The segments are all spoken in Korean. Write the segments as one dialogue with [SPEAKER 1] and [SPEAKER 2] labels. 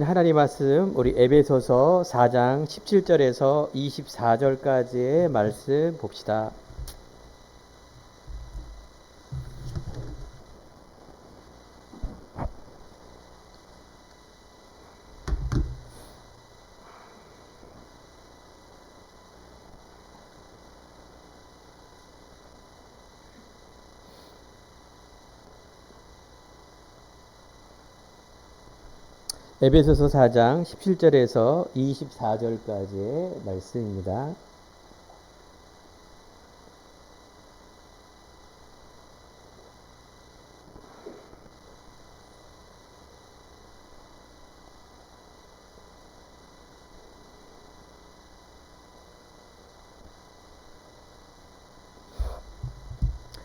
[SPEAKER 1] 하나님 말씀 우리 에베소서 4장 17절에서 24절까지의 말씀 봅시다. 에베소서 4장 17절에서 24절까지의 말씀입니다.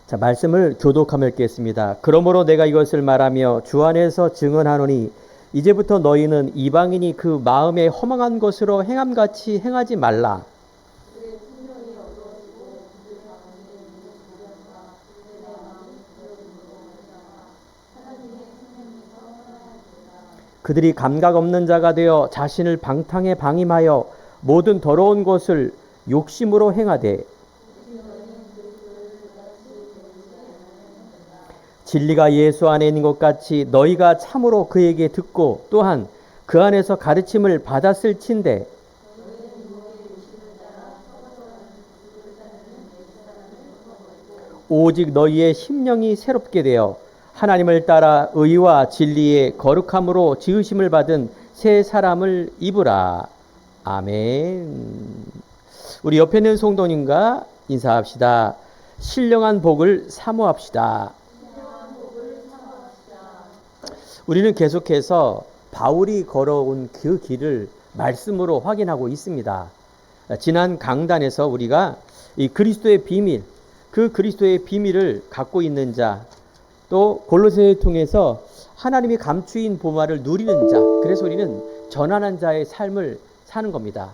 [SPEAKER 1] 자, 말씀을 교독하며 읽겠습니다. 그러므로 내가 이것을 말하며 주 안에서 증언하노니 이제부터 너희는 이방인이 그 마음에 허망한 것으로 행함같이 행하지 말라. 그들이 감각 없는 자가 되어 자신을 방탕에 방임하여 모든 더러운 것을 욕심으로 행하되 진리가 예수 안에 있는 것 같이 너희가 참으로 그에게 듣고 또한 그 안에서 가르침을 받았을 친데 오직 너희의 심령이 새롭게 되어 하나님을 따라 의와 진리의 거룩함으로 지으심을 받은 새 사람을 입으라. 아멘. 우리 옆에 있는 성도님과 인사합시다. 신령한 복을 사모합시다. 우리는 계속해서 바울이 걸어온 그 길을 말씀으로 확인하고 있습니다. 지난 강단에서 우리가 이 그리스도의 비밀, 그 그리스도의 비밀을 갖고 있는 자, 또 골로새를 통해서 하나님이 감추인 보화를 누리는 자, 그래서 우리는 전하는 자의 삶을 사는 겁니다.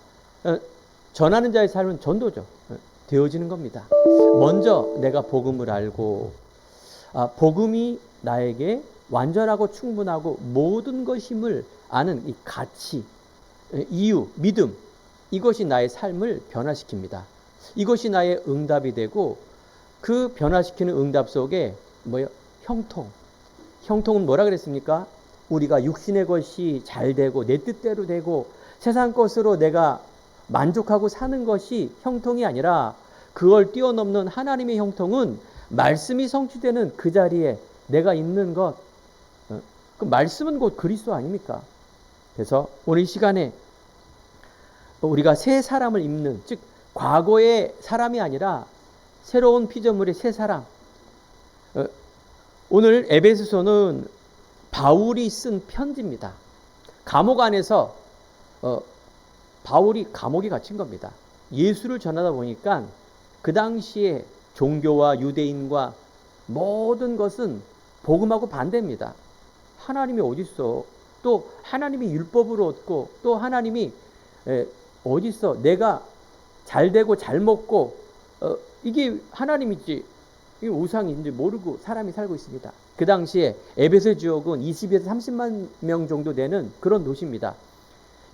[SPEAKER 1] 전하는 자의 삶은 전도죠. 되어지는 겁니다. 먼저 내가 복음을 알고 복음이 나에게 완전하고 충분하고 모든 것임을 아는 이 가치, 이유, 믿음, 이것이 나의 삶을 변화시킵니다. 이것이 나의 응답이 되고 그 변화시키는 응답 속에 형통. 형통은 뭐라 그랬습니까? 우리가 육신의 것이 잘 되고 내 뜻대로 되고 세상 것으로 내가 만족하고 사는 것이 형통이 아니라 그걸 뛰어넘는 하나님의 형통은 말씀이 성취되는 그 자리에 내가 있는 것. 그 말씀은 곧 그리스도 아닙니까? 그래서 오늘 이 시간에 우리가 새 사람을 입는, 즉 과거의 사람이 아니라 새로운 피조물의 새 사람. 오늘 에베소서는 바울이 쓴 편지입니다. 감옥 안에서 바울이 감옥에 갇힌 겁니다. 예수를 전하다 보니까 그 당시에 종교와 유대인과 모든 것은 복음하고 반대입니다. 하나님이 어디 있어? 또 하나님이 율법으로 얻고 또 하나님이 어디 있어? 내가 잘 되고 잘 먹고 이게 하나님이지 이게 우상인지 모르고 사람이 살고 있습니다. 그 당시에 에베소 지역은 20에서 30만 명 정도 되는 그런 도시입니다.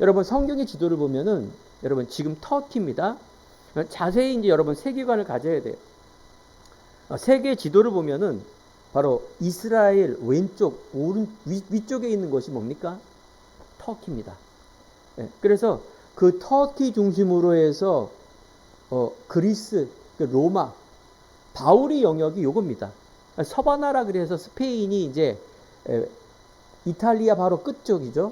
[SPEAKER 1] 여러분 성경의 지도를 보면은 여러분 지금 터키입니다. 자세히 이제 여러분 세계관을 가져야 돼요. 세계 지도를 보면은 바로 이스라엘 왼쪽 위쪽에 있는 것이 뭡니까? 터키입니다. 그래서 그 터키 중심으로 해서 그리스, 로마, 바울의 영역이 요겁니다. 서바나라 그래서 스페인이 이제 이탈리아 바로 끝쪽이죠.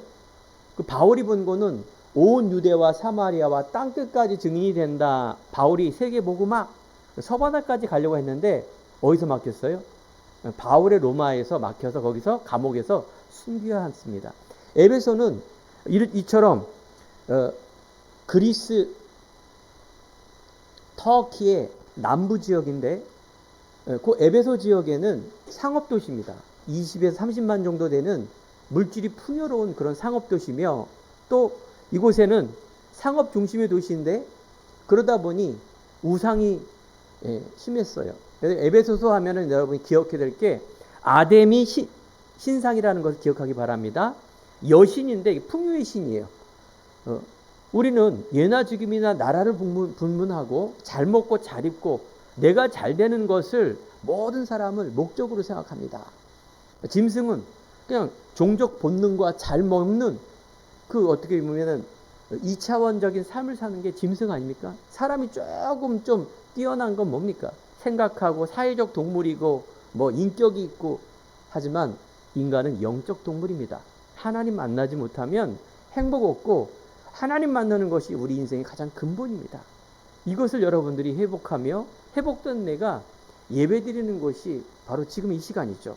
[SPEAKER 1] 그 바울이 본 거는 온 유대와 사마리아와 땅 끝까지 증인이 된다. 바울이 세계복음화 서바나까지 가려고 했는데 어디서 막혔어요? 바울의 로마에서 막혀서 거기서 감옥에서 숨겨야 했습니다. 에베소는 이처럼 그리스 터키의 남부 지역인데 그 에베소 지역에는 상업도시입니다. 20에서 30만 정도 되는 물질이 풍요로운 그런 상업도시며 또 이곳에는 상업 중심의 도시인데 그러다 보니 우상이 심했어요. 그래서 에베소서 하면은 여러분이 기억해야 될 게 아데미 신상이라는 것을 기억하기 바랍니다. 여신인데 풍요의 신이에요. 우리는 예나 지금이나 나라를 불문하고 잘 먹고 잘 입고 내가 잘 되는 것을 모든 사람을 목적으로 생각합니다. 짐승은 그냥 종족 본능과 잘 먹는 그 어떻게 보면은 2차원적인 삶을 사는 게 짐승 아닙니까? 사람이 조금 좀 뛰어난 건 뭡니까? 생각하고 사회적 동물이고 뭐 인격이 있고 하지만 인간은 영적 동물입니다. 하나님 만나지 못하면 행복 없고 하나님 만나는 것이 우리 인생의 가장 근본입니다. 이것을 여러분들이 회복된 내가 예배드리는 것이 바로 지금 이 시간이죠.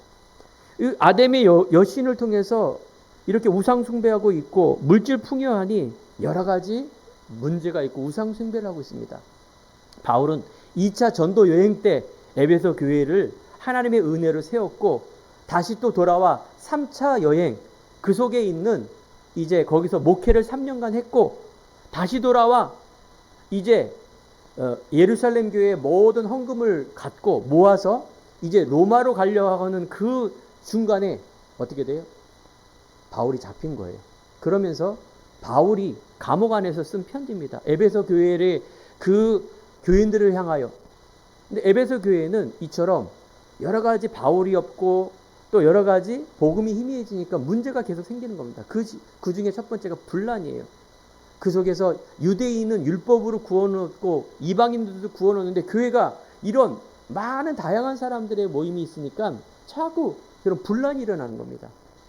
[SPEAKER 1] 아담의 여신을 통해서 이렇게 우상 숭배하고 있고 물질 풍요하니 여러 가지 문제가 있고 우상 숭배를 하고 있습니다. 바울은 2차 전도 여행 때 에베소 교회를 하나님의 은혜로 세웠고 다시 또 돌아와 3차 여행 그 속에 있는 이제 거기서 목회를 3년간 했고 다시 돌아와 이제 예루살렘 교회의 모든 헌금을 갖고 모아서 이제 로마로 가려고 하는 그 중간에 어떻게 돼요? 바울이 잡힌 거예요. 그러면서 바울이 감옥 안에서 쓴 편지입니다. 에베소 교회의 그 교인들을 향하여. 근데 에베소 교회는 이처럼 여러 가지 바울이 없고 또 여러 가지 복음이 희미해지니까 문제가 계속 생기는 겁니다. 그 중에 첫 번째가 분란이에요. 그 속에서 유대인은 율법으로 구원받고 이방인들도 구원받는데 교회가 이런 많은 다양한 사람들의 모임이 있으니까 자꾸 그런 분란이 일어나는 겁니다.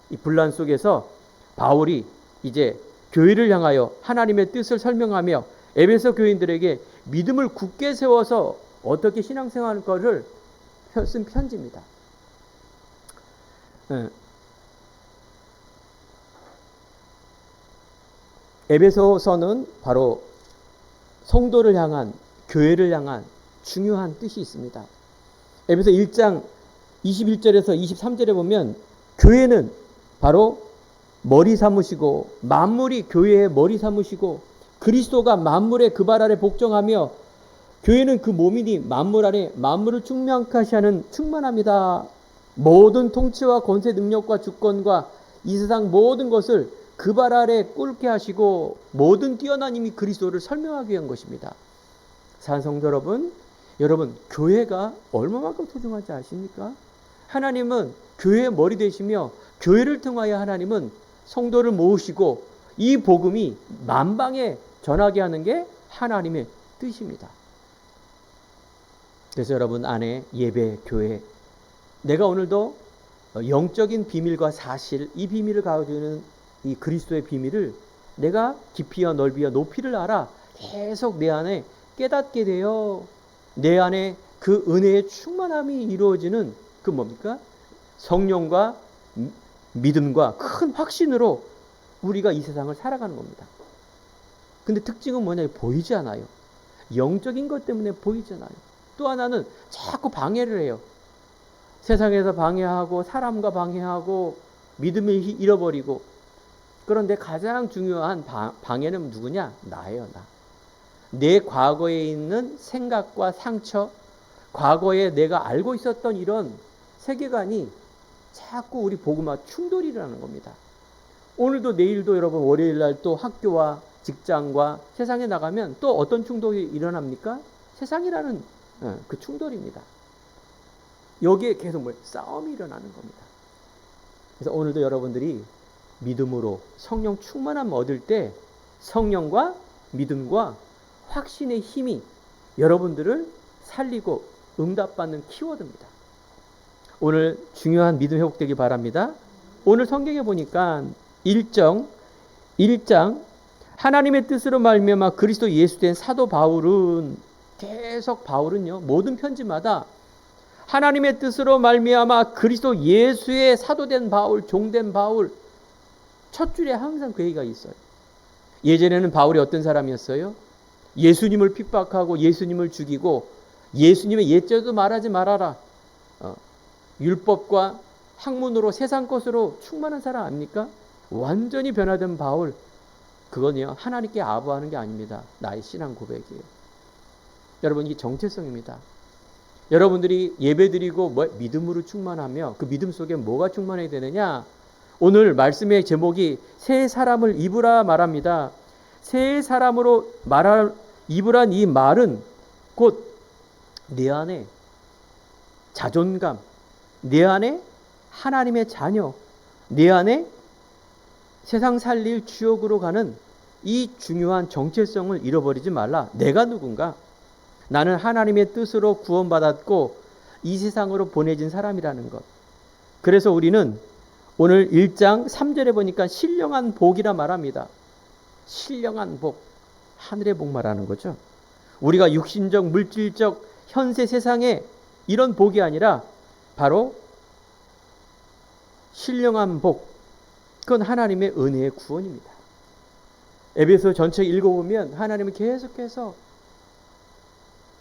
[SPEAKER 1] 이 분란 속에서 바울이 이제 교회를 향하여 하나님의 뜻을 설명하며 에베소 교인들에게 믿음을 굳게 세워서 어떻게 신앙생활할 것을 쓴 편지입니다. 에베소서는 바로 성도를 향한 교회를 향한 중요한 뜻이 있습니다. 에베소 1장 21절에서 23절에 보면 교회는 바로 머리 삼으시고 만물이 교회의 머리 삼으시고 그리스도가 만물의 그 발 아래 복종하며 교회는 그 몸이니 만물 아래 만물을 충만케 하는 충만합니다. 모든 통치와 권세 능력과 주권과 이 세상 모든 것을 그 발 아래 꿇게 하시고 모든 뛰어난 힘이 그리스도를 설명하기 위한 것입니다. 사랑하는 성도 여러분 교회가 얼마만큼 소중한지 아십니까? 하나님은 교회의 머리 되시며 교회를 통하여 하나님은 성도를 모으시고 이 복음이 만방에 전하게 하는 게 하나님의 뜻입니다. 그래서 여러분 안에 예배, 교회 내가 오늘도 영적인 비밀과 사실 이 비밀을 가져주는 이 그리스도의 비밀을 내가 깊이와 넓이와 높이를 알아 계속 내 안에 깨닫게 되어 내 안에 그 은혜의 충만함이 이루어지는 그 뭡니까? 성령과 믿음과 큰 확신으로 우리가 이 세상을 살아가는 겁니다. 근데 특징은 뭐냐? 보이지 않아요. 영적인 것 때문에 보이지 않아요. 또 하나는 자꾸 방해를 해요. 세상에서 방해하고 사람과 방해하고 믿음을 잃어버리고 그런데 가장 중요한 방해는 누구냐? 나예요. 나. 내 과거에 있는 생각과 상처 과거에 내가 알고 있었던 이런 세계관이 자꾸 우리 복음과 충돌이 일어나는 겁니다. 오늘도 내일도 여러분 월요일날 또 학교와 직장과 세상에 나가면 또 어떤 충돌이 일어납니까? 세상이라는 그 충돌입니다. 여기에 계속 싸움이 일어나는 겁니다. 그래서 오늘도 여러분들이 믿음으로 성령 충만함 얻을 때 성령과 믿음과 확신의 힘이 여러분들을 살리고 응답받는 키워드입니다. 오늘 중요한 믿음 회복되기 바랍니다. 오늘 성경에 보니까 1장 하나님의 뜻으로 말미암아 그리스도 예수 된 사도 바울은 계속 바울은요 모든 편지마다 하나님의 뜻으로 말미암아 그리스도 예수의 사도된 바울, 종된 바울 첫 줄에 항상 그 얘기가 있어요. 예전에는 바울이 어떤 사람이었어요? 예수님을 핍박하고 예수님을 죽이고 예수님의 옛죄도 말하지 말아라. 율법과 학문으로 세상 것으로 충만한 사람 아닙니까? 완전히 변화된 바울. 그건요 하나님께 아부하는 게 아닙니다. 나의 신앙 고백이에요. 여러분 이게 정체성입니다. 여러분들이 예배드리고 믿음으로 충만하며 그 믿음 속에 뭐가 충만해야 되느냐? 오늘 말씀의 제목이 새 사람을 입으라 말합니다. 새 사람으로 입으란 이 말은 곧 내 안에 자존감, 내 안에 하나님의 자녀, 내 안에 세상 살릴 주역으로 가는 이 중요한 정체성을 잃어버리지 말라. 내가 누군가? 나는 하나님의 뜻으로 구원받았고 이 세상으로 보내진 사람이라는 것. 그래서 우리는 오늘 1장 3절에 보니까 신령한 복이라 말합니다. 신령한 복, 하늘의 복 말하는 거죠. 우리가 육신적, 물질적, 현세 세상에 이런 복이 아니라 바로 신령한 복, 그건 하나님의 은혜의 구원입니다. 에베소 전체 읽어보면 하나님은 계속해서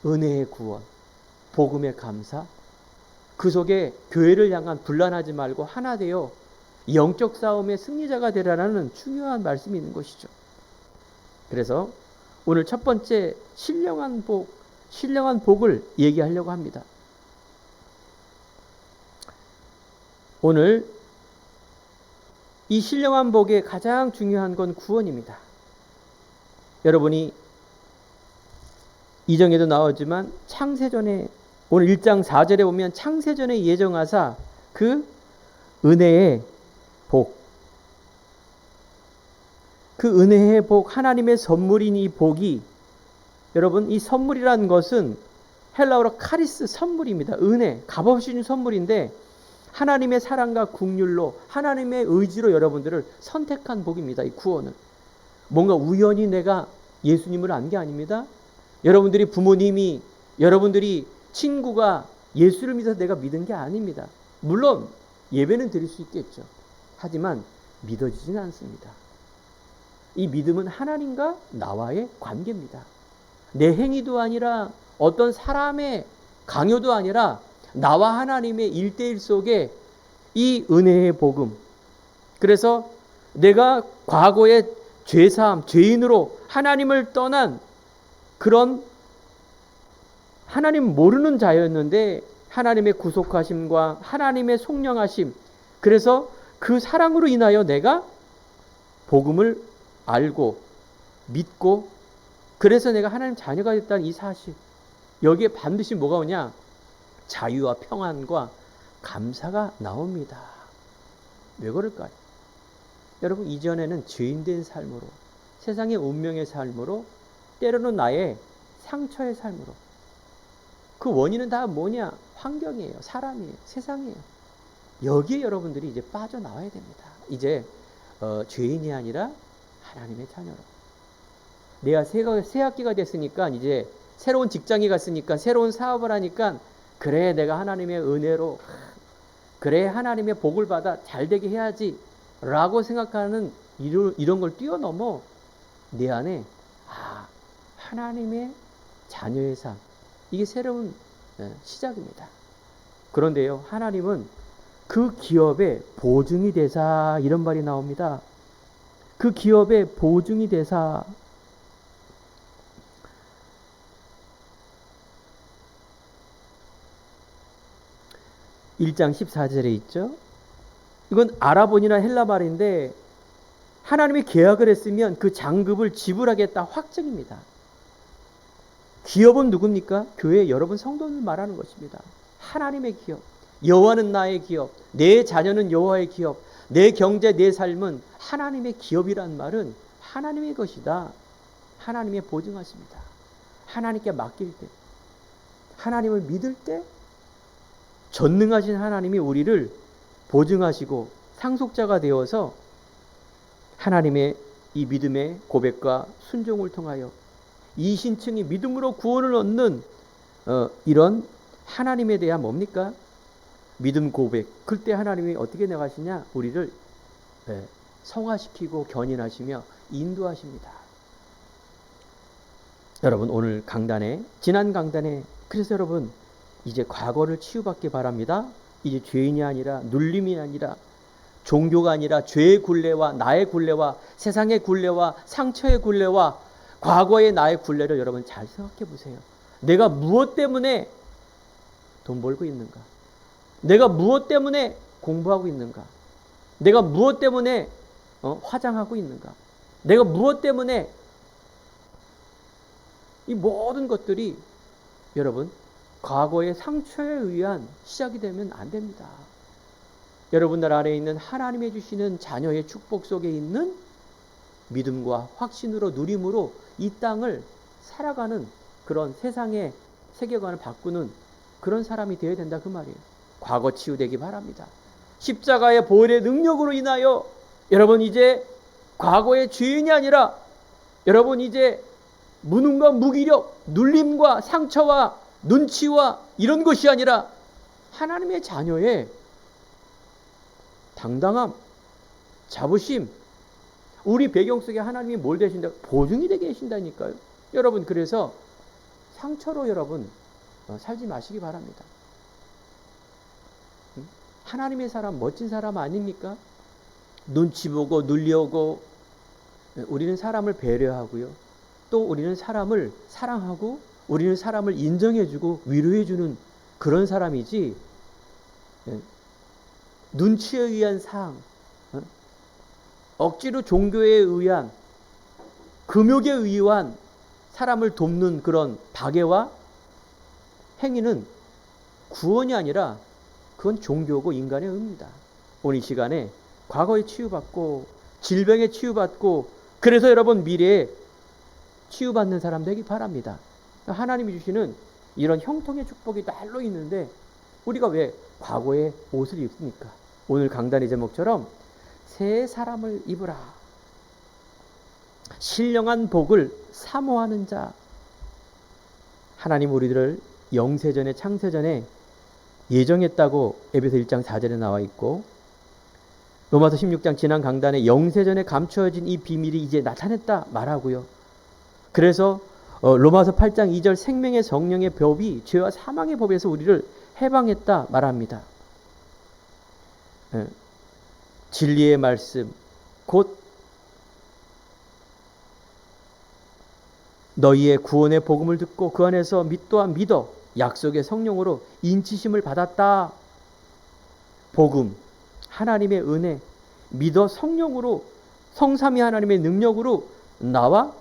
[SPEAKER 1] 은혜의 구원, 복음의 감사, 그 속에 교회를 향한 분란하지 말고 하나 되어 영적 싸움의 승리자가 되라는 중요한 말씀이 있는 것이죠. 그래서 오늘 첫 번째 신령한 복을 얘기하려고 합니다. 오늘 이 신령한 복의 가장 중요한 건 구원입니다. 여러분이 이정에도 나오지만 창세전에 오늘 1장 4절에 보면 창세전에 예정하사 그 은혜의 복, 그 은혜의 복, 하나님의 선물인 이 복이, 여러분 이 선물이라는 것은 헬라어로 카리스, 선물입니다. 은혜, 값없이 준 선물인데 하나님의 사랑과 긍휼로 하나님의 의지로 여러분들을 선택한 복입니다. 이 구원은 뭔가 우연히 내가 예수님을 안 게 아닙니다. 여러분들이 부모님이, 여러분들이 친구가 예수를 믿어서 내가 믿은 게 아닙니다. 물론 예배는 드릴 수 있겠죠. 하지만 믿어지진 않습니다. 이 믿음은 하나님과 나와의 관계입니다. 내 행위도 아니라 어떤 사람의 강요도 아니라 나와 하나님의 1:1 속에 이 은혜의 복음. 그래서 내가 과거의 죄사함, 죄인으로 하나님을 떠난 그런 하나님 모르는 자였는데 하나님의 구속하심과 하나님의 속량하심, 그래서 그 사랑으로 인하여 내가 복음을 알고 믿고 그래서 내가 하나님 자녀가 됐다는 이 사실, 여기에 반드시 뭐가 오냐? 자유와 평안과 감사가 나옵니다. 왜 그럴까요? 여러분 이전에는 죄인된 삶으로, 세상의 운명의 삶으로, 때로는 나의 상처의 삶으로, 그 원인은 다 뭐냐? 환경이에요, 사람이에요, 세상이에요. 여기에 여러분들이 이제 빠져나와야 됩니다. 이제 죄인이 아니라 하나님의 자녀로. 내가 새 학기가 됐으니까 이제 새로운 직장에 갔으니까 새로운 사업을 하니까 그래 내가 하나님의 은혜로 그래 하나님의 복을 받아 잘되게 해야지 라고 생각하는 이런 걸 뛰어넘어 내 안에 하나님의 자녀의 삶, 이게 새로운 시작입니다. 그런데요, 하나님은 그 기업의 보증이 되사, 이런 말이 나옵니다. 그 기업의 보증이 되사. (1장 14절에) 있죠. 이건 아라본이나 헬라 말인데 하나님이 계약을 했으면 그 장급을 지불하겠다 확증입니다. 기업은 누굽니까? 교회 여러분 성도를 말하는 것입니다. 하나님의 기업, 여호와는 나의 기업, 내 자녀는 여호와의 기업, 내 경제, 내 삶은 하나님의 기업이란 말은 하나님의 것이다. 하나님의 보증하십니다. 하나님께 맡길 때, 하나님을 믿을 때 전능하신 하나님이 우리를 보증하시고 상속자가 되어서 하나님의 이 믿음의 고백과 순종을 통하여 이신층이 믿음으로 구원을 얻는 이런 하나님에 대한 뭡니까? 믿음 고백. 그때 하나님이 어떻게 나가시냐? 우리를 성화시키고 견인하시며 인도하십니다. 여러분 오늘 강단에, 지난 강단에, 그래서 여러분 이제 과거를 치유받기 바랍니다. 이제 죄인이 아니라, 눌림이 아니라, 종교가 아니라 죄의 굴레와 나의 굴레와 세상의 굴레와 상처의 굴레와 과거의 나의 굴레를 여러분 잘 생각해 보세요. 내가 무엇 때문에 돈 벌고 있는가? 내가 무엇 때문에 공부하고 있는가? 내가 무엇 때문에 화장하고 있는가? 내가 무엇 때문에 이 모든 것들이 여러분 과거의 상처에 의한 시작이 되면 안 됩니다. 여러분들 안에 있는 하나님의 주시는 자녀의 축복 속에 있는 믿음과 확신으로 누림으로 이 땅을 살아가는 그런 세상의 세계관을 바꾸는 그런 사람이 되어야 된다 그 말이에요. 과거 치유되기 바랍니다. 십자가의 보혈의 능력으로 인하여 여러분 이제 과거의 죄인이 아니라 여러분 이제 무능과 무기력, 눌림과 상처와 눈치와 이런 것이 아니라 하나님의 자녀의 당당함, 자부심, 우리 배경 속에 하나님이 뭘 되신다? 보증이 되게 계신다니까요. 여러분 그래서 상처로 여러분 살지 마시기 바랍니다. 하나님의 사람 멋진 사람 아닙니까? 눈치 보고 눌려오고 우리는 사람을 배려하고요. 또 우리는 사람을 사랑하고 우리는 사람을 인정해주고 위로해주는 그런 사람이지 눈치에 의한 상, 억지로 종교에 의한 금욕에 의한 사람을 돕는 그런 박애와 행위는 구원이 아니라 그건 종교고 인간의 의입니다. 오늘 이 시간에 과거에 치유받고 질병에 치유받고 그래서 여러분 미래에 치유받는 사람 되기 바랍니다. 하나님이 주시는 이런 형통의 축복이 날로 있는데 우리가 왜 과거의 옷을 입습니까? 오늘 강단의 제목처럼 새 사람을 입으라. 신령한 복을 사모하는 자. 하나님 우리들을 영세전에 창세전에 예정했다고 에베소 1장 4절에 나와 있고 로마서 16장 지난 강단에 영세전에 감추어진 이 비밀이 이제 나타냈다 말하고요. 그래서 로마서 8장 2절 생명의 성령의 법이 죄와 사망의 법에서 우리를 해방했다 말합니다. 진리의 말씀 곧 너희의 구원의 복음을 듣고 그 안에서 또한 믿어 약속의 성령으로 인치심을 받았다. 복음, 하나님의 은혜, 믿어 성령으로 성삼위 하나님의 능력으로 나와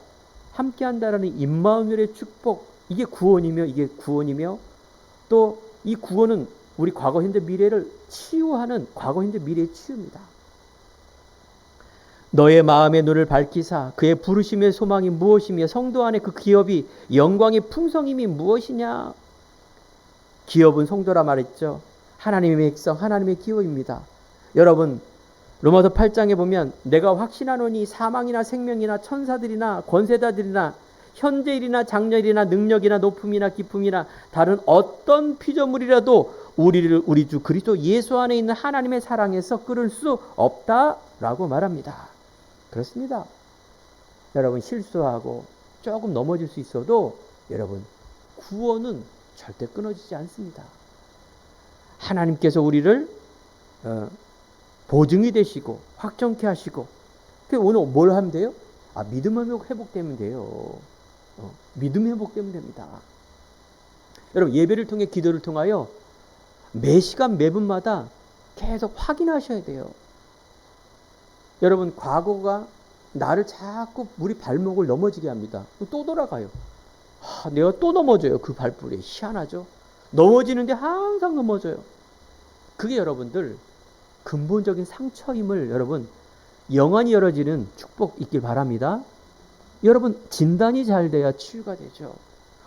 [SPEAKER 1] 함께한다라는 임마누엘의 축복, 이게 구원이며 또 이 구원은 우리 과거 현재 미래를 치유하는 과거 현재 미래의 치유입니다. 너의 마음의 눈을 밝히사 그의 부르심의 소망이 무엇이며 성도 안에 그 기업이 영광의 풍성임이 무엇이냐. 기업은 성도라 말했죠. 하나님의 백성, 하나님의 기업입니다. 여러분 로마서 8장에 보면 내가 확신하노니 사망이나 생명이나 천사들이나 권세자들이나 현재일이나 장래일이나 능력이나 높음이나 기쁨이나 다른 어떤 피조물이라도 우리를 우리 주 그리스도 예수 안에 있는 하나님의 사랑에서 끊을 수 없다라고 말합니다. 그렇습니다. 여러분 실수하고 조금 넘어질 수 있어도 여러분 구원은 절대 끊어지지 않습니다. 하나님께서 우리를 보증이 되시고 확정케 하시고 오늘 뭘 하면 돼요? 믿음 회복되면 돼요. 믿음 회복되면 됩니다. 여러분 예배를 통해 기도를 통하여 매 시간 매 분마다 계속 확인하셔야 돼요. 여러분 과거가 나를 자꾸 우리 발목을 넘어지게 합니다. 또 돌아가요. 내가 또 넘어져요. 그 발불에 희한하죠. 넘어지는데 항상 넘어져요. 그게 여러분들 근본적인 상처임을 여러분 영안이 열어지는 축복 있길 바랍니다. 여러분 진단이 잘 돼야 치유가 되죠.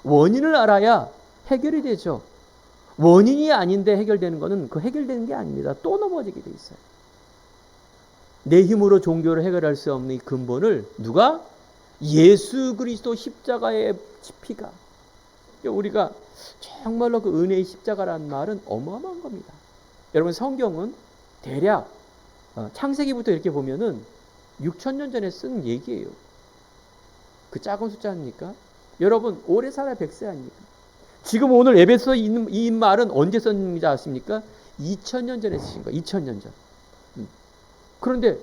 [SPEAKER 1] 원인을 알아야 해결이 되죠. 원인이 아닌데 해결되는 것은 그 해결되는 게 아닙니다. 또 넘어지게 돼 있어요. 내 힘으로 종교를 해결할 수 없는 이 근본을 누가? 예수 그리스도 십자가의 피가. 우리가 정말로 그 은혜의 십자가라는 말은 어마어마한 겁니다. 여러분 성경은 대략 창세기부터 이렇게 보면은 6,000년 전에 쓴 얘기예요. 그 작은 숫자 아닙니까? 여러분 오래 살아야 100세 아닙니까? 지금 오늘 에베소서에 있는 이 말은 언제 썼는지 아십니까? 2000년 전에 쓰신 거예요. 2000년 전. 그런데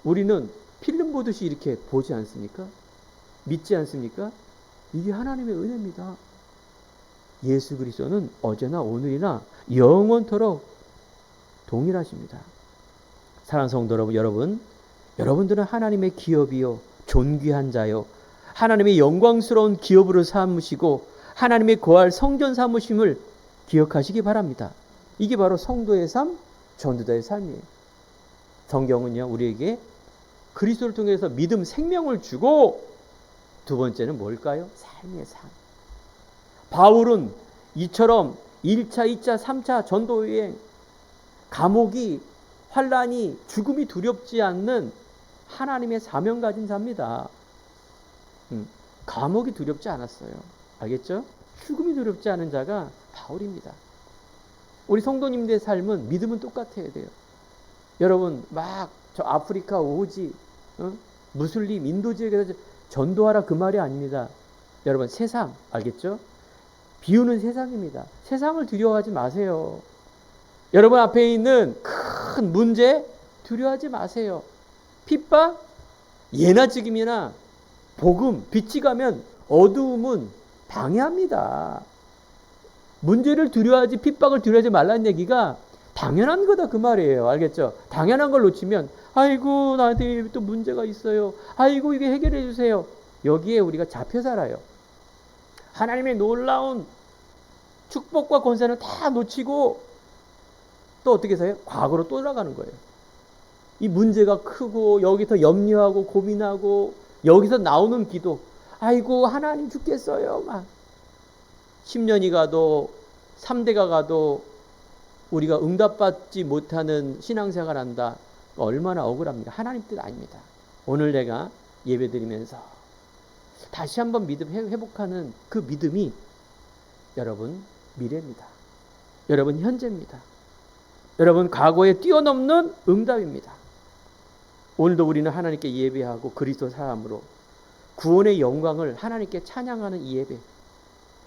[SPEAKER 1] 우리는 필름 보듯이 이렇게 보지 않습니까? 믿지 않습니까? 이게 하나님의 은혜입니다. 예수 그리스도는 어제나 오늘이나 영원토록 동일하십니다. 사랑하는 성도 여러분, 여러분들은 하나님의 기업이요 존귀한 자요 하나님의 영광스러운 기업으로 삼으시고 하나님의 거할 성전 삼으심을 기억하시기 바랍니다. 이게 바로 성도의 삶, 전도자의 삶이에요. 성경은요 우리에게 그리스도를 통해서 믿음 생명을 주고 두 번째는 뭘까요? 삶의 삶. 바울은 이처럼 1차, 2차, 3차 전도여행, 감옥이, 환란이, 죽음이 두렵지 않는 하나님의 사명 가진 자입니다. 감옥이 두렵지 않았어요. 알겠죠? 죽음이 두렵지 않은 자가 바울입니다. 우리 성도님들의 삶은 믿음은 똑같아야 돼요. 여러분 막 저 아프리카 오지, 무슬림, 인도 지역에서 전도하라 그 말이 아닙니다. 여러분 세상 알겠죠? 비유는 세상입니다. 세상을 두려워하지 마세요. 여러분 앞에 있는 큰 문제 두려워하지 마세요. 핍박, 예나 지금이나 복음, 빛이 가면 어두움은 방해합니다. 문제를 두려워하지 핍박을 두려워하지 말라는 얘기가 당연한 거다 그 말이에요. 알겠죠? 당연한 걸 놓치면 아이고 나한테 또 문제가 있어요. 아이고 이게 해결해 주세요. 여기에 우리가 잡혀 살아요. 하나님의 놀라운 축복과 권세는 다 놓치고 또 어떻게 해서요? 과거로 또 돌아가는 거예요. 이 문제가 크고 여기서 염려하고 고민하고 여기서 나오는 기도 아이고 하나님 죽겠어요. 막 10년이 가도 3대가 가도 우리가 응답받지 못하는 신앙생활 한다. 얼마나 억울합니까? 하나님 뜻 아닙니다. 오늘 내가 예배드리면서 다시 한번 믿음 회복하는 그 믿음이 여러분 미래입니다. 여러분 현재입니다. 여러분 과거에 뛰어넘는 응답입니다. 오늘도 우리는 하나님께 예배하고 그리스도 사람으로 구원의 영광을 하나님께 찬양하는 이 예배,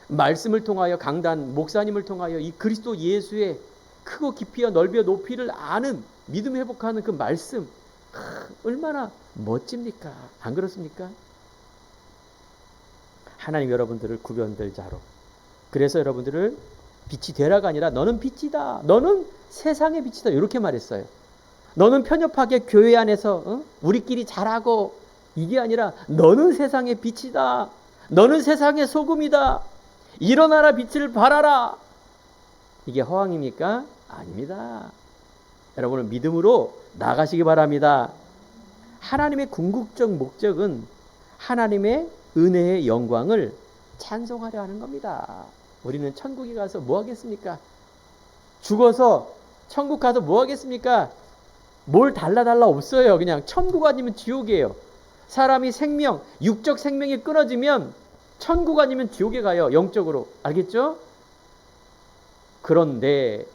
[SPEAKER 1] 말씀을 통하여 강단 목사님을 통하여 이 그리스도 예수의 크고 깊이와 넓이와 높이를 아는 믿음 회복하는 그 말씀 얼마나 멋집니까? 안 그렇습니까? 하나님 여러분들을 구별될 자로, 그래서 여러분들을 빛이 되라가 아니라 너는 빛이다, 너는 세상의 빛이다 이렇게 말했어요. 너는 편협하게 교회 안에서 우리끼리 잘하고 이게 아니라 너는 세상의 빛이다, 너는 세상의 소금이다, 일어나라 빛을 발하라. 이게 허황입니까? 아닙니다. 여러분은 믿음으로 나가시기 바랍니다. 하나님의 궁극적 목적은 하나님의 은혜의 영광을 찬송하려 하는 겁니다. 우리는 천국에 가서 뭐 하겠습니까? 죽어서 천국 가서 뭐 하겠습니까? 뭘 달라 없어요. 그냥 천국 아니면 지옥이에요. 사람이 생명, 육적 생명이 끊어지면 천국 아니면 지옥에 가요. 영적으로. 알겠죠? 그런데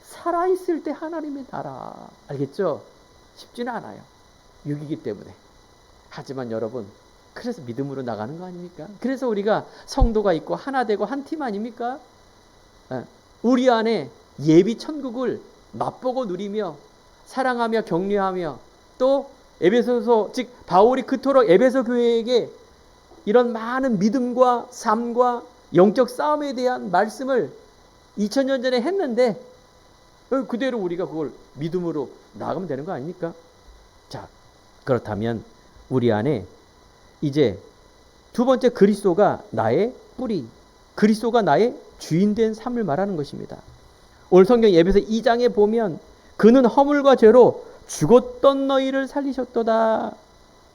[SPEAKER 1] 살아있을 때 하나님의 나라. 알겠죠? 쉽지는 않아요. 육이기 때문에. 하지만 여러분, 그래서 믿음으로 나가는 거 아닙니까? 그래서 우리가 성도가 있고 하나 되고 한 팀 아닙니까? 우리 안에 예비 천국을 맛보고 누리며 사랑하며 격려하며 또 에베소서 즉 바울이 그토록 에베소 교회에게 이런 많은 믿음과 삶과 영적 싸움에 대한 말씀을 2000년 전에 했는데 그대로 우리가 그걸 믿음으로 나가면 되는 거 아닙니까? 자, 그렇다면 우리 안에 이제 두 번째 그리스도가 나의 뿌리, 그리스도가 나의 주인된 삶을 말하는 것입니다. 오늘 성경 에베소 2장에 보면 그는 허물과 죄로 죽었던 너희를 살리셨도다.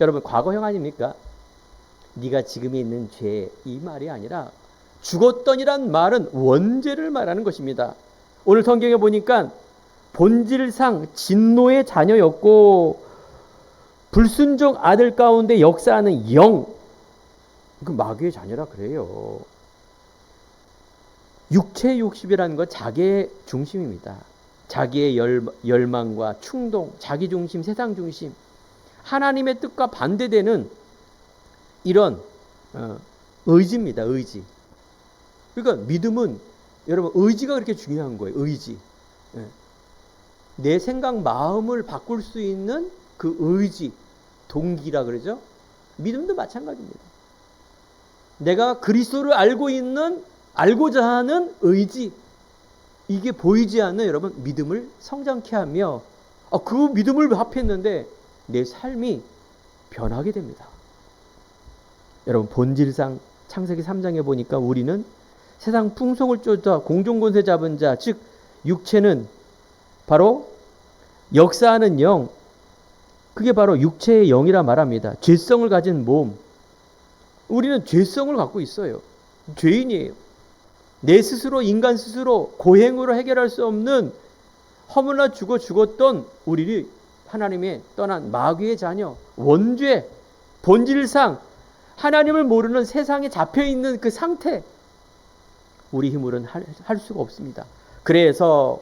[SPEAKER 1] 여러분 과거형 아닙니까? 네가 지금 있는 죄 이 말이 아니라 죽었던이란 말은 원죄를 말하는 것입니다. 오늘 성경에 보니까 본질상 진노의 자녀였고 불순종 아들 가운데 역사하는 영, 그 마귀의 자녀라 그래요. 육체 욕심이라는 건 자기의 중심입니다. 자기의 열망과 충동, 자기 중심, 세상 중심, 하나님의 뜻과 반대되는 이런 의지입니다. 의지. 그러니까 믿음은 여러분 의지가 그렇게 중요한 거예요. 의지. 내 생각, 마음을 바꿀 수 있는 그 의지, 동기라 그러죠. 믿음도 마찬가지입니다. 내가 그리스도를 알고자 하는 의지, 이게 보이지 않는 여러분 믿음을 성장케 하며 그 믿음을 합했는데 내 삶이 변하게 됩니다. 여러분, 본질상 창세기 3장에 보니까 우리는 세상 풍속을 쫓아 공중권세 잡은 자, 즉 육체는 바로 역사하는 영, 그게 바로 육체의 영이라 말합니다. 죄성을 가진 몸. 우리는 죄성을 갖고 있어요. 죄인이에요. 내 스스로, 인간 스스로 고행으로 해결할 수 없는 허물나 죽었던 우리를 하나님의 떠난 마귀의 자녀, 원죄, 본질상 하나님을 모르는 세상에 잡혀있는 그 상태, 우리 힘으로는 할 수가 없습니다. 그래서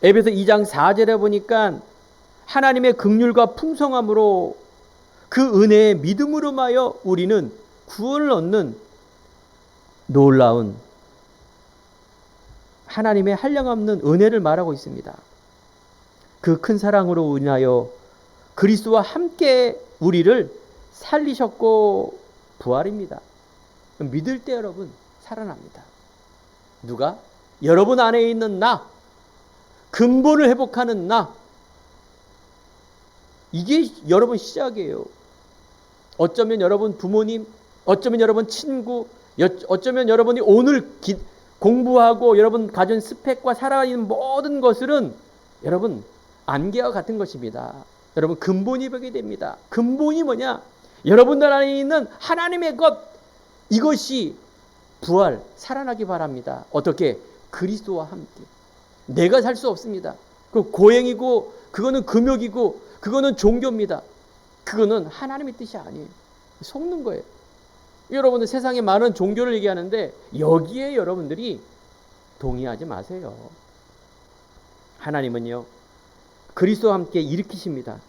[SPEAKER 1] 에베소 2장 4절에 보니까 하나님의 긍휼과 풍성함으로 그 은혜의 믿음으로 마여 우리는 구원을 얻는 놀라운 하나님의 한량없는 은혜를 말하고 있습니다. 그 큰 사랑으로 인하여 그리스도와 함께 우리를 살리셨고 부활입니다. 믿을 때 여러분 살아납니다. 누가? 여러분 안에 있는 나, 근본을 회복하는 나. 이게 여러분 시작이에요. 어쩌면 여러분 부모님, 어쩌면 여러분 친구, 어쩌면 여러분이 오늘 공부하고 여러분 가진 스펙과 살아있는 모든 것들은 여러분 안개와 같은 것입니다. 여러분 근본이 보게 됩니다. 근본이 뭐냐? 여러분들 안에 있는 하나님의 것, 이것이 부활, 살아나기 바랍니다. 어떻게? 그리스도와 함께. 내가 살 수 없습니다. 그 고행이고 그거는 금욕이고 그거는 종교입니다. 그거는 하나님의 뜻이 아니에요. 속는 거예요. 여러분들 세상에 많은 종교를 얘기하는데 여기에 여러분들이 동의하지 마세요. 하나님은요, 그리스도와 함께 일으키십니다.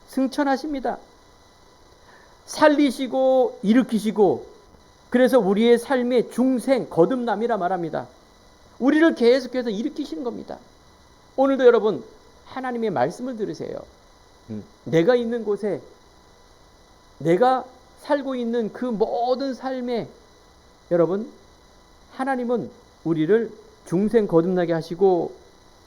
[SPEAKER 1] 승천하십니다. 살리시고 일으키시고, 그래서 우리의 삶의 중생, 거듭남이라 말합니다. 우리를 계속해서 일으키시는 겁니다. 오늘도 여러분 하나님의 말씀을 들으세요. 내가 있는 곳에, 내가 살고 있는 그 모든 삶에 여러분 하나님은 우리를 중생 거듭나게 하시고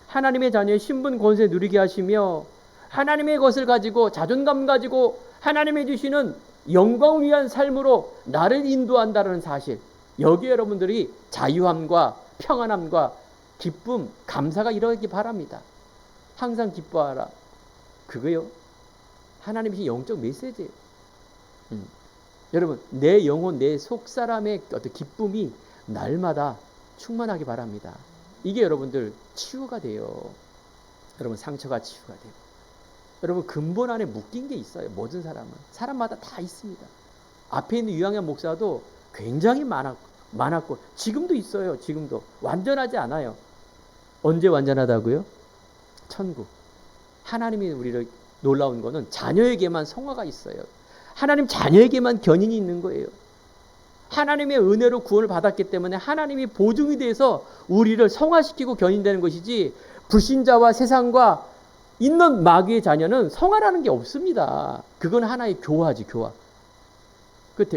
[SPEAKER 1] 하나님의 자녀의 신분 권세 누리게 하시며 하나님의 것을 가지고 자존감 가지고 하나님의 주시는 영광을 위한 삶으로 나를 인도한다는 사실, 여기에 여러분들이 자유함과 평안함과 기쁨, 감사가 이루어지기 바랍니다. 항상 기뻐하라. 그거요, 하나님의 영적 메시지예요. 여러분, 내 영혼, 내 속사람의 어떤 기쁨이 날마다 충만하기 바랍니다. 이게 여러분들 치유가 돼요. 여러분 상처가 치유가 되고, 여러분 근본 안에 묶인 게 있어요. 모든 사람마다 다 있습니다. 앞에 있는 유양현 목사도 굉장히 많았고 지금도 있어요. 지금도 완전하지 않아요. 언제 완전하다고요? 천국. 하나님이 우리를, 놀라운 거는 자녀에게만 성화가 있어요. 하나님 자녀에게만 견인이 있는 거예요. 하나님의 은혜로 구원을 받았기 때문에 하나님이 보증이 돼서 우리를 성화시키고 견인되는 것이지, 불신자와 세상과 있는 마귀의 자녀는 성화라는 게 없습니다. 그건 하나의 교화지, 교화.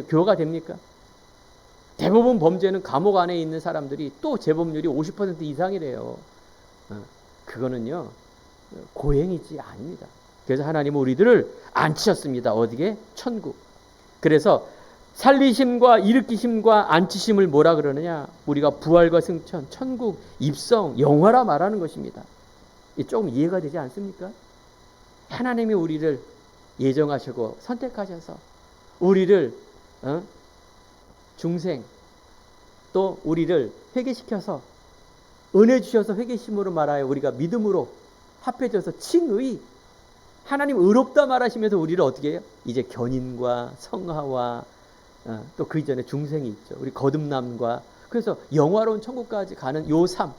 [SPEAKER 1] 교화가 됩니까? 대부분 범죄는 감옥 안에 있는 사람들이 또 재범률이 50% 이상이래요. 그거는요 고행이지 아닙니다. 그래서 하나님은 우리들을 앉히셨습니다. 어디에? 천국. 그래서 살리심과 일으키심과 앉히심을 뭐라 그러느냐? 우리가 부활과 승천, 천국, 입성, 영화라 말하는 것입니다. 조금 이해가 되지 않습니까? 하나님이 우리를 예정하시고 선택하셔서 우리를 중생, 또 우리를 회개시켜서 은혜 주셔서 회개심으로 말하여 우리가 믿음으로 합해져서 칭의, 하나님 의롭다 말하시면서 우리를 어떻게 해요? 이제 견인과 성화와 또 그 이전에 중생이 있죠. 우리 거듭남과, 그래서 영화로운 천국까지 가는 요 삶,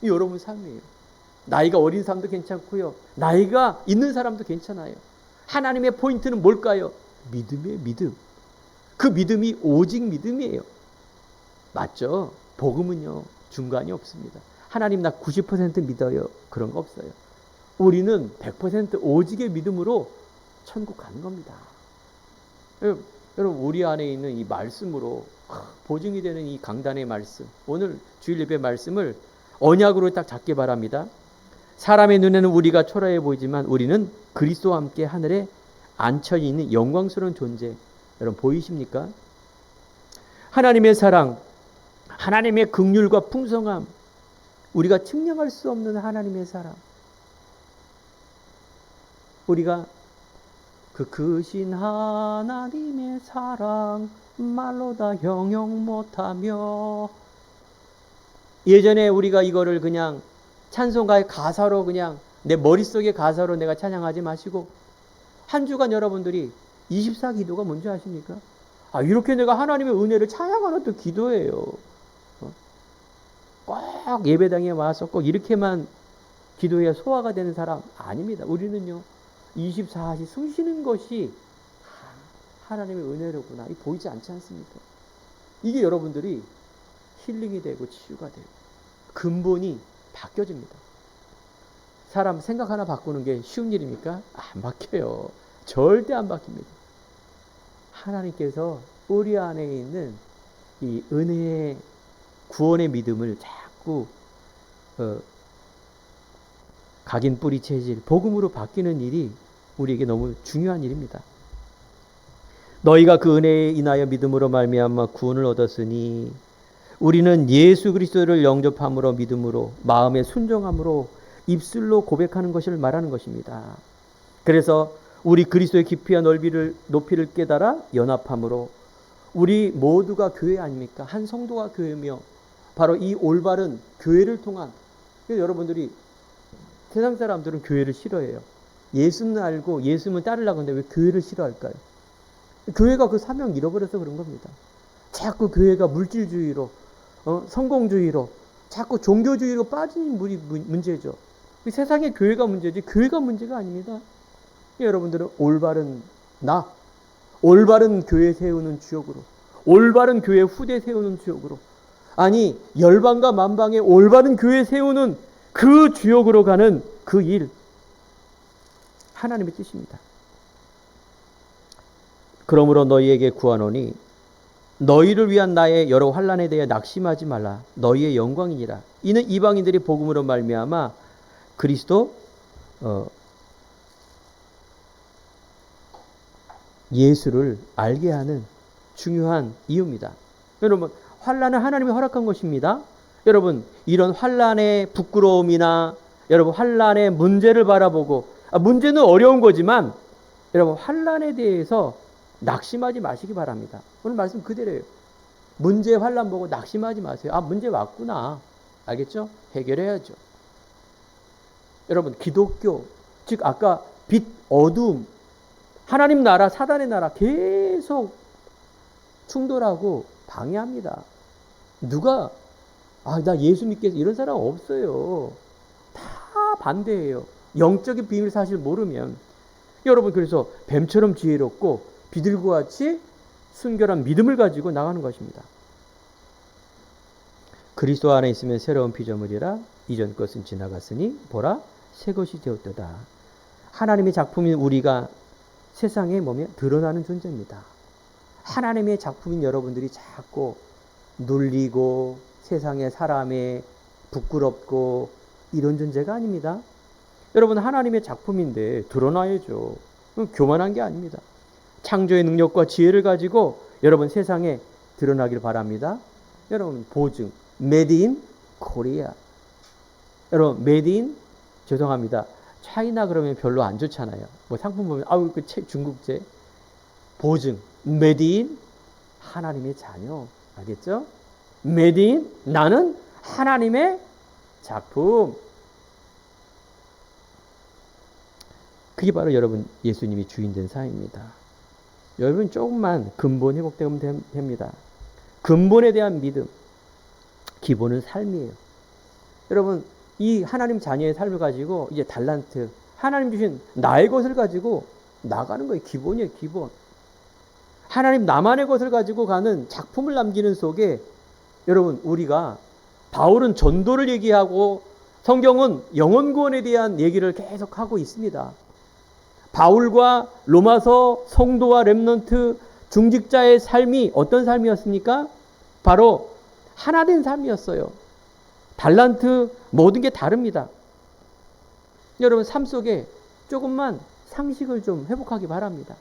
[SPEAKER 1] 이 여러분 삶이에요. 나이가 어린 사람도 괜찮고요, 나이가 있는 사람도 괜찮아요. 하나님의 포인트는 뭘까요? 믿음이에요. 믿음. 그 믿음이 오직 믿음이에요. 맞죠? 복음은요 중간이 없습니다. 하나님 나 90% 믿어요, 그런 거 없어요. 우리는 100% 오직의 믿음으로 천국 가는 겁니다. 여러분 우리 안에 있는 이 말씀으로 보증이 되는 이 강단의 말씀, 오늘 주일 예배 말씀을 언약으로 딱 잡기 바랍니다. 사람의 눈에는 우리가 초라해 보이지만 우리는 그리스도와 함께 하늘에 앉혀 있는 영광스러운 존재. 여러분 보이십니까? 하나님의 사랑, 하나님의 긍휼과 풍성함, 우리가 측량할 수 없는 하나님의 사랑. 우리가 그 크신 하나님의 사랑 말로 다 형용 못하며, 예전에 우리가 이거를 그냥 찬송가의 가사로 그냥 내 머릿속의 가사로 내가 찬양하지 마시고 한 주간 여러분들이 24기도가 뭔지 아십니까? 이렇게 내가 하나님의 은혜를 찬양하는 또 기도예요. 꼭 예배당에 와서 꼭 이렇게만 기도해야 소화가 되는 사람 아닙니다. 우리는요 24시 숨 쉬는 것이 하나님의 은혜로구나. 이 보이지 않지 않습니까? 이게 여러분들이 힐링이 되고 치유가 되고 근본이 바뀌어집니다. 사람 생각 하나 바꾸는 게 쉬운 일입니까? 안 바뀌어요. 절대 안 바뀝니다. 하나님께서 우리 안에 있는 이 은혜의 구원의 믿음을 자꾸 각인 뿌리 체질 복음으로 바뀌는 일이 우리에게 너무 중요한 일입니다. 너희가 그 은혜에 인하여 믿음으로 말미암아 구원을 얻었으니 우리는 예수 그리스도를 영접함으로 믿음으로 마음의 순종함으로 입술로 고백하는 것을 말하는 것입니다. 그래서 우리 그리스도의 깊이와 높이를 깨달아 연합함으로 우리 모두가 교회 아닙니까? 한 성도가 교회며 바로 이 올바른 교회를 통한, 여러분들이 세상 사람들은 교회를 싫어해요. 예수는 알고 예수는 따르려고 하는데 왜 교회를 싫어할까요? 교회가 그 사명 잃어버려서 그런 겁니다. 자꾸 교회가 물질주의로 성공주의로 자꾸 종교주의로 빠진 문제죠. 세상의 교회가 문제지 교회가 문제가 아닙니다. 여러분들은 올바른 올바른 교회 세우는 주역으로, 올바른 교회 후대 세우는 주역으로, 아니 열방과 만방의 올바른 교회 세우는 그 주역으로 가는 그 일, 하나님의 뜻입니다. 그러므로 너희에게 구하노니 너희를 위한 나의 여러 환난에 대해 낙심하지 말라. 너희의 영광이니라. 이는 이방인들이 복음으로 말미암아 그리스도 예수를 알게 하는 중요한 이유입니다. 여러분, 환난은 하나님이 허락한 것입니다. 여러분, 이런 환난의 부끄러움이나 여러분 환난의 문제를 바라보고, 문제는 어려운 거지만 여러분 환난에 대해서 낙심하지 마시기 바랍니다. 오늘 말씀 그대로예요. 문제 환난 보고 낙심하지 마세요. 문제 왔구나. 알겠죠? 해결해야죠. 여러분, 기독교, 즉 아까 빛, 어둠, 하나님 나라, 사단의 나라 계속 충돌하고 방해합니다. 누가 나 예수 믿겠어 이런 사람 없어요. 다 반대예요. 영적인 비밀 사실 모르면. 여러분, 그래서 뱀처럼 지혜롭고 비둘기와 같이 순결한 믿음을 가지고 나가는 것입니다. 그리스도 안에 있으면 새로운 피조물이라 이전 것은 지나갔으니 보라 새 것이 되었도다. 하나님의 작품인 우리가 세상에 드러나는 존재입니다. 하나님의 작품인 여러분들이 자꾸 눌리고 세상의 사람에 부끄럽고 이런 존재가 아닙니다. 여러분, 하나님의 작품인데 드러나야죠. 교만한 게 아닙니다. 창조의 능력과 지혜를 가지고 여러분 세상에 드러나길 바랍니다. 여러분, 보증 Made in Korea. 여러분, Made in, 죄송합니다, 차이나 그러면 별로 안 좋잖아요. 상품 보면 그 중국제. 보증 Made in 하나님의 자녀. 알겠죠? Made in, 나는 하나님의 작품. 그게 바로 여러분 예수님이 주인된 삶입니다. 여러분 조금만 근본 회복되면 됩니다. 근본에 대한 믿음, 기본은 삶이에요. 여러분, 이 하나님 자녀의 삶을 가지고 이제 달란트, 하나님 주신 나의 것을 가지고 나가는 거예요. 기본이에요, 기본. 하나님 나만의 것을 가지고 가는 작품을 남기는 속에 여러분, 우리가 바울은 전도를 얘기하고 성경은 영혼 구원에 대한 얘기를 계속 하고 있습니다. 바울과 로마서 성도와 렘넌트 중직자의 삶이 어떤 삶이었습니까? 바로 하나된 삶이었어요. 달란트 모든 게 다릅니다. 여러분 삶 속에 조금만 상식을 좀 회복하기 바랍니다.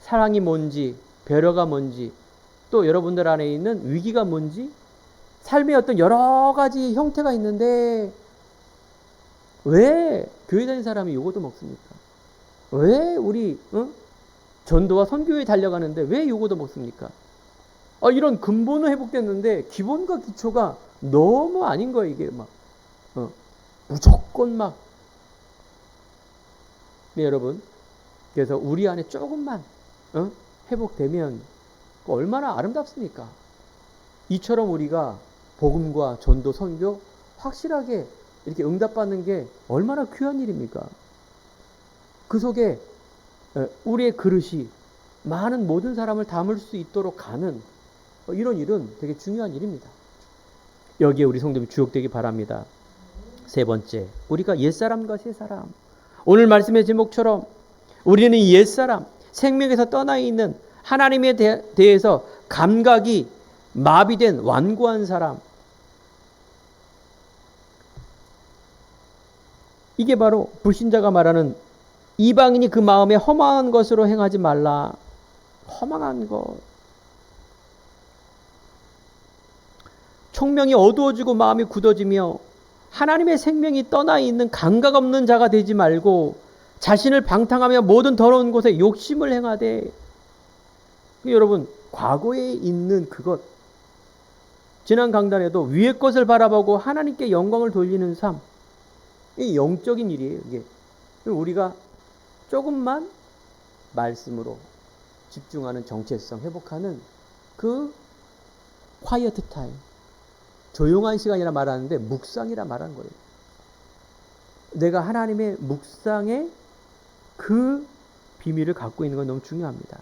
[SPEAKER 1] 사랑이 뭔지, 배려가 뭔지, 또 여러분들 안에 있는 위기가 뭔지, 삶의 어떤 여러 가지 형태가 있는데 왜 교회 다니는 사람이 요거도 먹습니까? 왜 우리 전도와 선교에 달려가는데 왜 요거도 먹습니까? 이런 근본은 회복됐는데 기본과 기초가 너무 아닌 거예요. 이게 막 무조건 막. 네, 여러분. 그래서 우리 안에 조금만 회복되면 얼마나 아름답습니까? 이처럼 우리가 복음과 전도, 선교 확실하게 이렇게 응답받는 게 얼마나 귀한 일입니까? 그 속에 우리의 그릇이 많은 모든 사람을 담을 수 있도록 가는 이런 일은 되게 중요한 일입니다. 여기에 우리 성도님이 주역되기 바랍니다. 세 번째, 우리가 옛사람과 새사람. 오늘 말씀의 제목처럼 우리는 옛사람, 생명에서 떠나 있는 하나님에 대해서 감각이 마비된 완고한 사람. 이게 바로 불신자가 말하는 이방인이 그 마음에 허망한 것으로 행하지 말라. 허망한 것. 총명이 어두워지고 마음이 굳어지며 하나님의 생명이 떠나 있는 감각 없는 자가 되지 말고 자신을 방탕하며 모든 더러운 곳에 욕심을 행하되. 여러분, 과거에 있는 그것, 지난 강단에도 위의 것을 바라보고 하나님께 영광을 돌리는 삶, 이 영적인 일이에요. 이게 우리가 조금만 말씀으로 집중하는 정체성 회복하는 그 quiet time, 조용한 시간이라 말하는데 묵상이라 말하는 거예요. 내가 하나님의 묵상의 그 비밀을 갖고 있는 건 너무 중요합니다.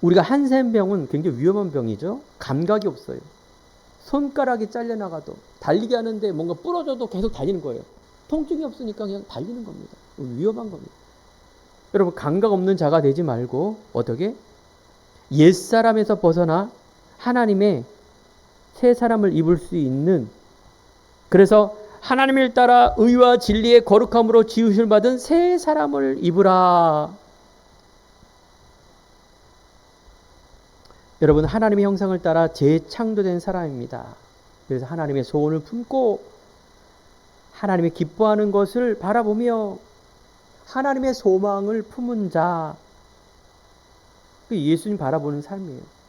[SPEAKER 1] 우리가 한센병은 굉장히 위험한 병이죠. 감각이 없어요. 손가락이 잘려나가도 달리기 하는데 뭔가 부러져도 계속 달리는 거예요. 통증이 없으니까 그냥 달리는 겁니다. 위험한 겁니다. 여러분, 감각 없는 자가 되지 말고 어떻게? 옛사람에서 벗어나 하나님의 새 사람을 입을 수 있는, 그래서 하나님을 따라 의와 진리의 거룩함으로 지으심을 받은 새 사람을 입으라. 여러분, 하나님의 형상을 따라 재창조된 사람입니다. 그래서 하나님의 소원을 품고 하나님의 기뻐하는 것을 바라보며 하나님의 소망을 품은 자, 그 예수님 바라보는 삶이에요.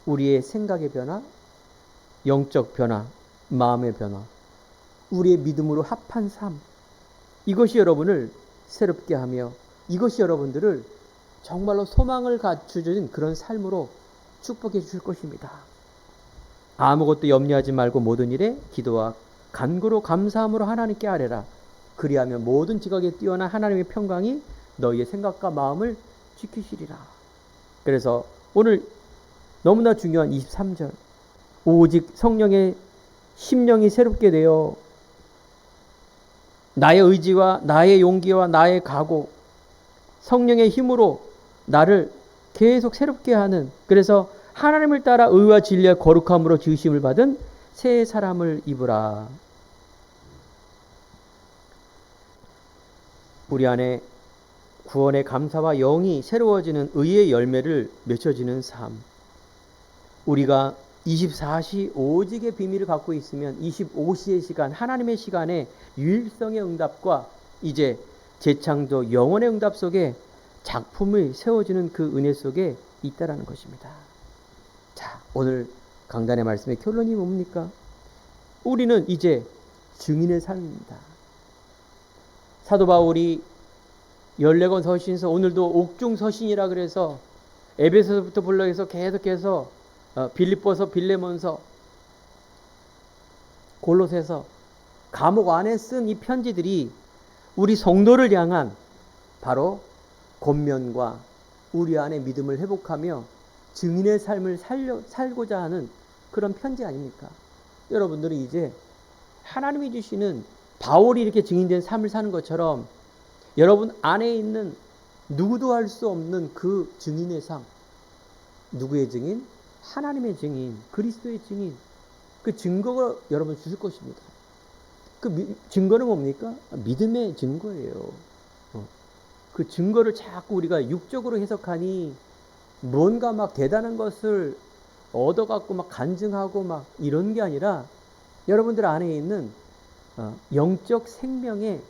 [SPEAKER 1] 우리의 생각의 변화, 영적 변화, 마음의 변화, 우리의 믿음으로 합한 삶, 이것이 여러분을 새롭게 하며 이것이 여러분들을 정말로 소망을 갖추는 그런 삶으로 축복해 주실 것입니다. 아무것도 염려하지 말고 모든 일에 기도와 간구로 감사함으로 하나님께 아뢰라. 그리하면 모든 지각에 뛰어난 하나님의 평강이 너희의 생각과 마음을 지키시리라. 그래서 오늘 너무나 중요한 23절, 오직 성령의 심령이 새롭게 되어 나의 의지와 나의 용기와 나의 각오, 성령의 힘으로 나를 계속 새롭게 하는, 그래서 하나님을 따라 의와 진리와 거룩함으로 지으심을 받은 새 사람을 입으라. 우리 안에 구원의 감사와 영이 새로워지는 의의 열매를 맺혀지는 삶. 우리가 24시 오직의 비밀을 갖고 있으면 25시의 시간, 하나님의 시간에 유일성의 응답과 이제 재창조 영원의 응답 속에 작품이 세워지는 그 은혜 속에 있다라는 것입니다. 자, 오늘 강단의 말씀의 결론이 뭡니까? 우리는 이제 증인의 삶입니다. 사도 바울이 14권 서신서, 오늘도 옥중 서신이라 그래서 에베소서부터 불러서 계속해서 빌립보서, 빌레몬서, 골로새서, 감옥 안에 쓴 이 편지들이 우리 성도를 향한 바로 권면과 우리 안에 믿음을 회복하며 증인의 삶을 살고자 하는 그런 편지 아닙니까? 여러분들은 이제 하나님이 주시는 바울이 이렇게 증인된 삶을 사는 것처럼 여러분 안에 있는 누구도 할 수 없는 그 증인의 삶. 누구의 증인? 하나님의 증인, 그리스도의 증인. 그 증거가 여러분 주실 것입니다. 증거는 뭡니까? 믿음의 증거예요. 그 증거를 자꾸 우리가 육적으로 해석하니 뭔가 막 대단한 것을 얻어갖고 막 간증하고 막 이런 게 아니라 여러분들 안에 있는 영적 생명의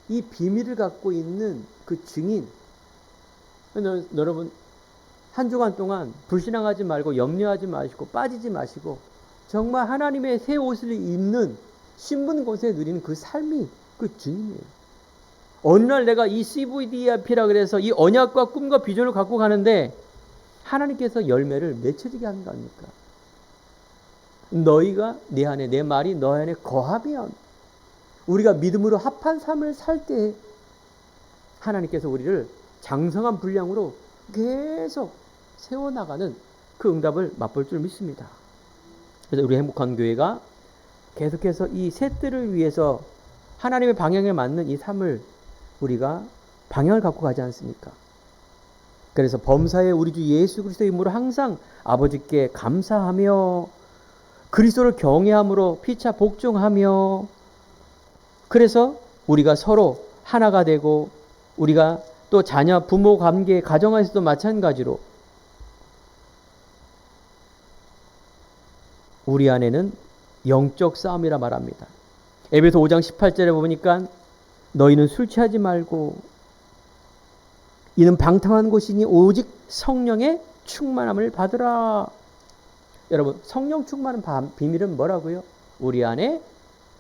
[SPEAKER 1] 이 비밀을 갖고 있는 그 증인. 여러분 한 주간 동안 불신앙하지 말고 염려하지 마시고 빠지지 마시고 정말 하나님의 새 옷을 입는 신분 권세 누리는 그 삶이 그 증인이에요. 어느 날 내가 이 CVDIP라 그래서 이 언약과 꿈과 비전을 갖고 가는데 하나님께서 열매를 맺혀지게 하는 거 아닙니까? 너희가 내 안에, 내 말이 너희 안에 거하면, 우리가 믿음으로 합한 삶을 살 때 하나님께서 우리를 장성한 분량으로 계속 세워나가는 그 응답을 맛볼 줄 믿습니다. 그래서 우리 행복한 교회가 계속해서 이 셋들을 위해서 하나님의 방향에 맞는 이 삶을 우리가 방향을 갖고 가지 않습니까? 그래서 범사에 우리 주 예수 그리스도의 이름으로 항상 아버지께 감사하며 그리스도를 경외함으로 피차 복종하며, 그래서 우리가 서로 하나가 되고 우리가 또 자녀 부모 관계 가정에서도 마찬가지로 우리 안에는 영적 싸움이라 말합니다. 에베소 5장 18절에 보니까 너희는 술 취하지 말고 이는 방탕한 곳이니 오직 성령의 충만함을 받으라. 여러분, 성령 충만한 비밀은 뭐라고요? 우리 안에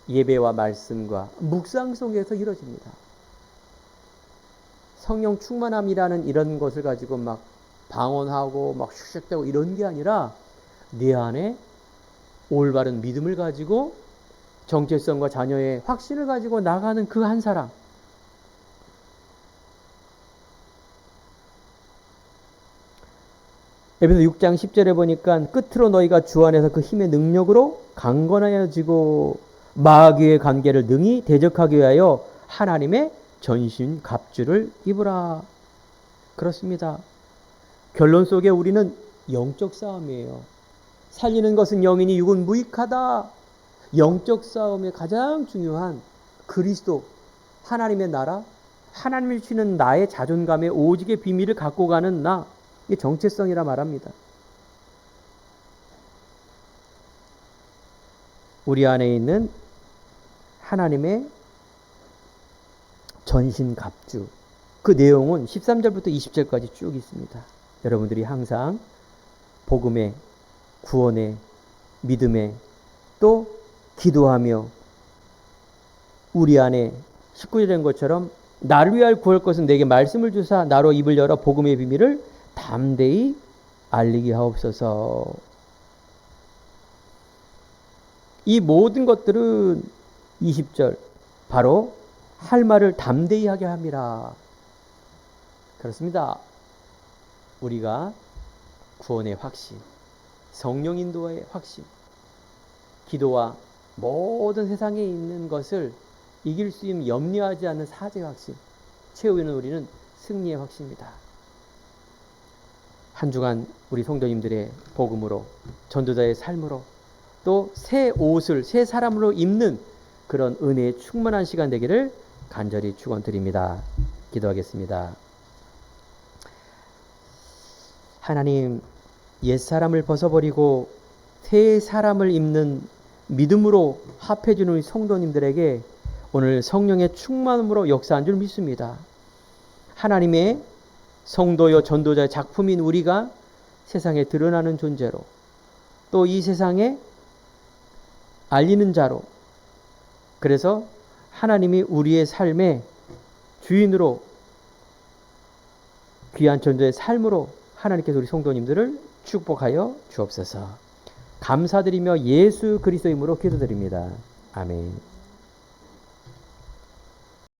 [SPEAKER 1] 예배와 말씀과 묵상 속에서 이루어집니다. 성령 충만함이라는 이런 것을 가지고 막 방언하고 막 슉슉대고 이런 게 아니라 내 안에 올바른 믿음을 가지고 정체성과 자녀의 확신을 가지고 나가는 그 한 사람. 에베소 6장 10절에 보니까 끝으로 너희가 주 안에서 그 힘의 능력으로 강건하여지고 마귀의 관계를 능히 대적하기 위하여 하나님의 전신 갑주를 입으라. 그렇습니다. 결론 속에 우리는 영적 싸움이에요. 살리는 것은 영이니 육은 무익하다. 영적 싸움의 가장 중요한 그리스도, 하나님의 나라, 하나님을 주시는 나의 자존감의 오직의 비밀을 갖고 가는 나, 이게 정체성이라 말합니다. 우리 안에 있는 하나님의 전신갑주, 그 내용은 13절부터 20절까지 쭉 있습니다. 여러분들이 항상 복음의, 구원의, 믿음의, 또 기도하며 우리 안에 19절에 된 것처럼 나를 위하여 구할 것은 내게 말씀을 주사 나로 입을 열어 복음의 비밀을 담대히 알리게 하옵소서. 이 모든 것들은 20절 바로 할 말을 담대히 하게 함이라. 그렇습니다. 우리가 구원의 확신, 성령 인도의 확신, 기도와 모든 세상에 있는 것을 이길 수 있는 염려하지 않는 사죄의 확신, 최후에는 우리는 승리의 확신입니다. 한 주간 우리 성도님들의 복음으로, 전도자의 삶으로, 또 새 옷을 새 사람으로 입는 그런 은혜의 충만한 시간 되기를 간절히 축원드립니다. 기도하겠습니다. 하나님, 옛사람을 벗어버리고 새 사람을 입는 믿음으로 합해주는 우리 성도님들에게 오늘 성령의 충만함으로 역사한 줄 믿습니다. 하나님의 성도여 전도자의 작품인 우리가 세상에 드러나는 존재로, 또 이 세상에 알리는 자로, 그래서 하나님이 우리의 삶의 주인으로 귀한 존재의 삶으로 하나님께서 우리 성도님들을 축복하여 주옵소서. 감사드리며 예수 그리스도의 이름으로 기도드립니다. 아멘.